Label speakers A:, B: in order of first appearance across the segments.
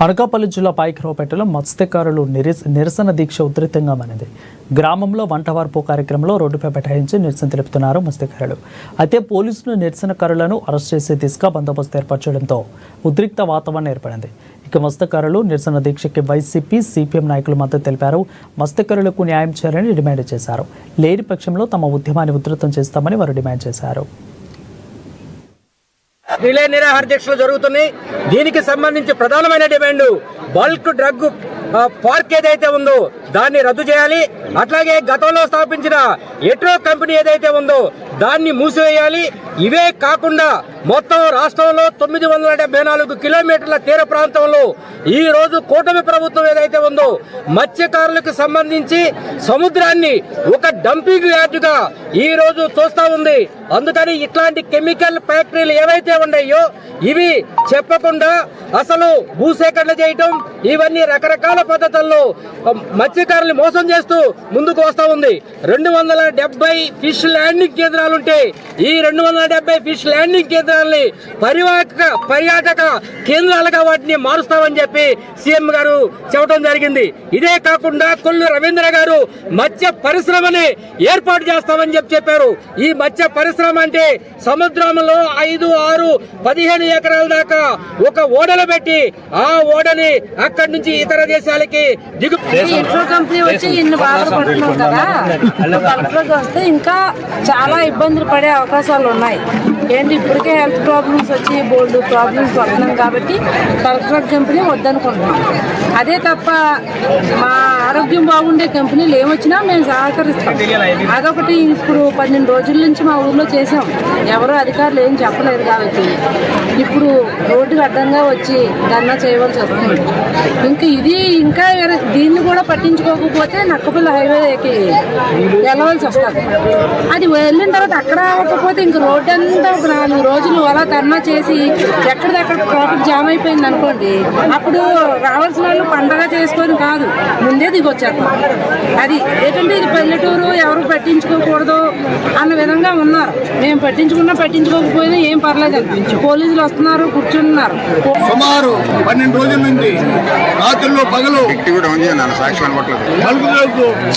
A: అనకాపల్లి జిల్లా పాయకరావుపేటలో మత్స్యకారులు నిరసన దీక్ష ఉధృతంగా మారింది. గ్రామంలో వంటవార్పు కార్యక్రమంలో రోడ్డుపై బైఠాయించి నిరసన తెలుపుతున్నారు మత్స్యకారులు. అయితే పోలీసులు నిరసనకారులను అరెస్ట్ చేసే దిశగా బందోబస్తు ఏర్పాటు చేయడంతో ఉద్రిక్త వాతావరణం ఏర్పడింది. ఇక మత్స్యకారులు నిరసన దీక్షకి వైసీపీ, సిపిఎం నాయకులు మద్దతు తెలిపారు. మత్స్యకారులకు న్యాయం చేయాలని డిమాండ్ చేశారు. లేని పక్షంలో తమ ఉద్యమాన్ని ఉధృతం చేస్తామని వారు డిమాండ్ చేశారు.
B: రిలే నిరాహార దీక్షలు జరుగుతున్నాయి. దీనికి సంబంధించి ప్రధానమైన డిమాండ్ బల్క్ డ్రగ్ పార్క్ ఏదైతే ఉందో దాన్ని రద్దు చేయాలి. అట్లాగే గతంలో స్థాపించిన ఎట్రో కంపెనీ ఏదైతే ఉందో దాన్ని మూసివేయాలి. ఇవే కాకుండా మొత్తం రాష్ట్రంలో 974 కిలోమీటర్ల తీర ప్రాంతంలో ఈ రోజు కూటమి ప్రభుత్వం ఏదైతే ఉందో మత్స్యకారులకు సంబంధించి సముద్రాన్ని ఒక డంపింగ్ యార్డుగా ఈ రోజు చూస్తా ఉంది. అందుకని ఇట్లాంటి కెమికల్ ఫ్యాక్టరీలు ఏవైతే ఉన్నాయో ఇవి చెప్పకుండా అసలు భూసేకరణ చేయటం ఇవన్నీ రకరకాల పద్ధతుల్లో మత్స్యకారులు మోసం చేస్తూ ముందుకు వస్తా ఉంది. 270 ఫిష్ ల్యాండింగ్ కేంద్రాలుంటే ఈ 270 ఫిష్ ల్యాండింగ్ కేంద్రాలని పర్యాటక కేంద్రాలుగా వాటిని మారుస్తామని చెప్పి సీఎం గారు చెప్పడం జరిగింది. ఇదే కాకుండా కొల్లు రవీంద్ర గారు మత్స్య పరిశ్రమని ఏర్పాటు చేస్తామని చెప్పారు. ఈ మత్స్య పరిశ్రమ అంటే సముద్రంలో 5, 6, 15 ఎకరాల దాకా ఒక ఓడలు పెట్టి ఆ ఓడని అక్కడి నుంచి ఇతర దేశాలకి
C: కంపెనీ వచ్చి ఇన్ని బాధలు పడుతున్నాం కదా, కలెక్టర్కి వస్తే ఇంకా చాలా ఇబ్బందులు పడే అవకాశాలు ఉన్నాయి. ఏంటి ఇప్పటికే హెల్త్ ప్రాబ్లమ్స్ వచ్చి బోల్డ్ ప్రాబ్లమ్స్ పడుతున్నాం కాబట్టి కలెక్టర్ కంపెనీ వద్దనుకుంటున్నాం. అదే తప్ప మా ఆరోగ్యం బాగుండే కంపెనీలు ఏమొచ్చినా మేము సహకరిస్తాం. అదొకటి ఇప్పుడు 12 రోజుల నుంచి మా ఊర్లో చేసాం. ఎవరో అధికారులు ఏం చెప్పలేదు కాబట్టి ఇప్పుడు రోడ్డుకి అడ్డంగా వచ్చి ధర్నా చేయవలసి వస్తుంది. ఇంకా దీన్ని కూడా పట్టించుకోకపోతే నక్కపల్లి హైవేకి వెళ్ళవలసి వస్తుంది. అది వెళ్ళిన తర్వాత అక్కడ అవ్వకపోతే ఇంక రోడ్డు అంతా ఒక 4 రోజులు అలా ధర్నా చేసి ఎక్కడిదక్కడ ట్రాఫిక్ జామ్ అయిపోయింది అనుకోండి, అప్పుడు రావాల్సిన వాళ్ళు పండగ చేసుకొని కాదు ముందే దిగొచ్చేస్తాం. అది ఏంటంటే ఇది పల్లెటూరు, ఎవరు పట్టించుకోకూడదు అన్న విధంగా ఉన్నారు. మేము పట్టించుకోకపోయినా ఏం పర్లేదు, పోలీసులు వస్తున్నారు, కూర్చుంటున్నారు.
D: సుమారు 12 రోజుల నుంచి రాత్రుల్లో పగలు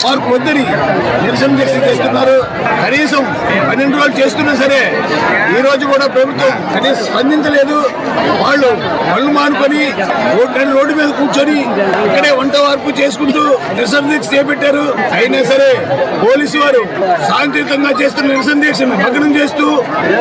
D: పార్క్ వద్దని నిరసన దీక్ష చేస్తున్నారు. కనీసం 12 రోజులు చేస్తున్నా సరే ఈ రోజు కూడా ప్రభుత్వం కనీసం స్పందించలేదు. వాళ్ళు పళ్ళు మానుకొని రోడ్డు మీద కూర్చొని ఇక్కడే వంట వార్పు చేసుకుంటూ నిరసన దీక్ష చేపట్టారు. అయినా సరే పోలీసు వారు శాంతియుతంగా చేస్తున్న నిరసన దీక్షను భగ్నం చేస్తూ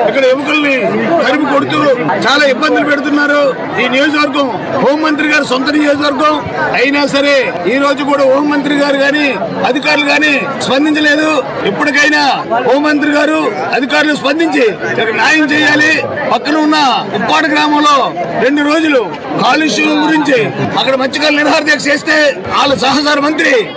D: ఇక్కడ యువకుల్ని తరిమి కొడుతూ చాలా ఇబ్బందులు పెడుతున్నారు. ఈ నియోజకవర్గం హోంమంత్రి గారు సొంత నియోజకవర్గం అయినా సరే ఈ రోజు కూడా హోంమంత్రి గారు గాని అధికారులు గాని స్పందించలేదు. ఇప్పటికైనా హోంమంత్రి గారు అధికారులు స్పందించి న్యాయం చేయాలి. పక్కన ఉన్న ఉప్పాడ గ్రామంలో 2 రోజులు కాలుష్యం గురించి అక్కడ మత్స్యకారులు నిరాహార దీక్ష చేస్తే వాళ్ళ సహచార మంత్రి